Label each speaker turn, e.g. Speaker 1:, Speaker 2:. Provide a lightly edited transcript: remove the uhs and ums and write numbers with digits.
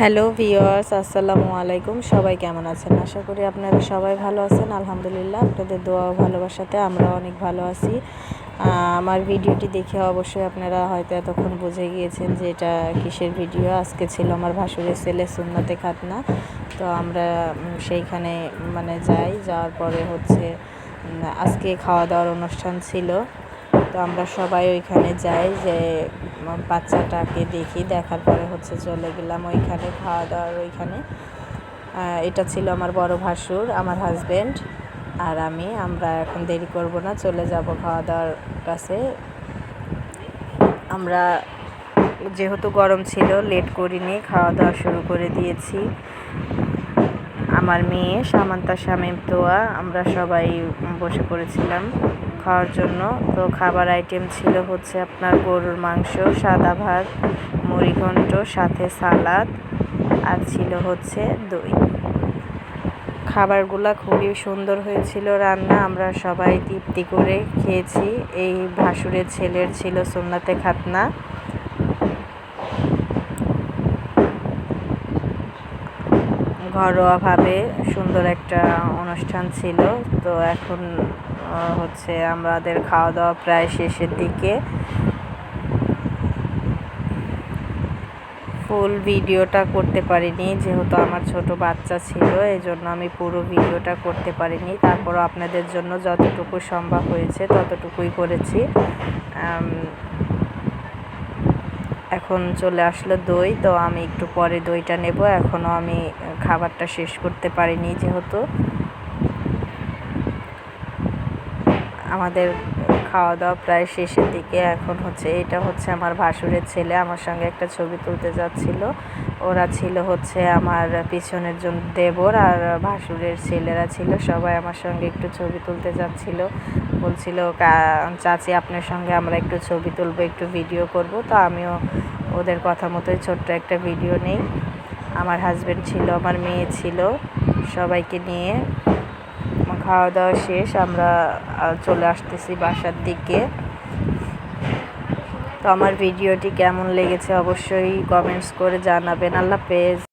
Speaker 1: Hello viewers, আসসালামু আলাইকুম। সবাই কেমন আছেন? আশা করি আপনারা সবাই ভালো আছেন। আলহামদুলিল্লাহ, আপনাদের দোয়া ও ভালোবাসাতে আমরা অনেক ভালো আছি। আমার ভিডিওটি দেখে অবশ্যই আপনারা হয়তো এতক্ষণ বুঝে গিয়েছেন যে এটা কিসের ভিডিও। আজকে ছিল আমার ভাসুরের ছেলে সুন্নতে খাতনা। তো আমরা সেইখানে যাওয়ার পরে আজকে খাওয়া দাওয়ার অনুষ্ঠান ছিল। তো আমরা সবাই ওইখানে যাই, যে বাচ্চাটাকে দেখি, দেখার পরে চলে গেলাম ওইখানে খাওয়া দাওয়ার ওইখানে। এটা ছিল আমার বড় ভাসুর, আমার হাজব্যান্ড আর আমরা এখন দেরি করব না, চলে যাব খাওয়া দাওয়ার কাছে। আমরা যেহেতু গরম ছিল, লেট করিনি, খাওয়া দাওয়া শুরু করে দিয়েছি। আমার মেয়ে সামান্তা, শামীম, তোয়া, আমরা সবাই বসে পড়েছিলাম খাওয়ার জন্য। তো খাবার আইটেম ছিল আপনার গরুর মাংস, সাদা ভাত, মুড়িঘণ্ট, সাথে সালাদ, আর ছিল দই। খাবারগুলো খুবই সুন্দর হয়েছিল রান্না, আমরা সবাই তৃপ্তি করে খেয়েছি। এই ভাসুরের ছেলের ছিল সুন্নাতে খাতনা। ঘরোয়াভাবে সুন্দর একটা অনুষ্ঠান ছিল। তো এখন আমাদের খাওয়া দাওয়া প্রায় শেষের দিকে। ফুল ভিডিওটা করতে পারিনি, যেহেতু আমার ছোট বাচ্চা ছিল, এই জন্য আমি পুরো ভিডিওটা করতে পারিনি। তারপরও আপনাদের জন্য যতটুকু সম্ভব হয়েছে ততটুকুই করেছি। এখন চলে আসলো দই, তো আমি একটু পরে দইটা নেব। এখনও আমি খাবারটা শেষ করতে পারিনি, যেহেতু আমাদের খাওয়া দাওয়া প্রায় শেষের দিকে। এখন এটা আমার ভাসুরের ছেলে, আমার সঙ্গে একটা ছবি তুলতে যাচ্ছিল। ওরা ছিল আমার পিছনের জন্য দেবর, আর ভাসুরের ছেলেরা ছিল সবাই আমার সঙ্গে একটু ছবি তুলতে যাচ্ছিল। বলছিল, চাচি আপনার সঙ্গে আমরা একটু ছবি তুলবো, একটু ভিডিও করব। তো আমিও ওদের কথা মতোই ছোট্ট একটা ভিডিও নেই। আমার হাজব্যান্ড ছিল, আমার মেয়ে ছিল, সবাইকে নিয়ে খাওয়া দাওয়া শেষ আমরা চলে আসতেছি বাসার দিকে। তো আমার ভিডিওটি কেমন লেগেছে অবশ্যই কমেন্টস করে জানাবেন। আল্লাহ হাফেজ।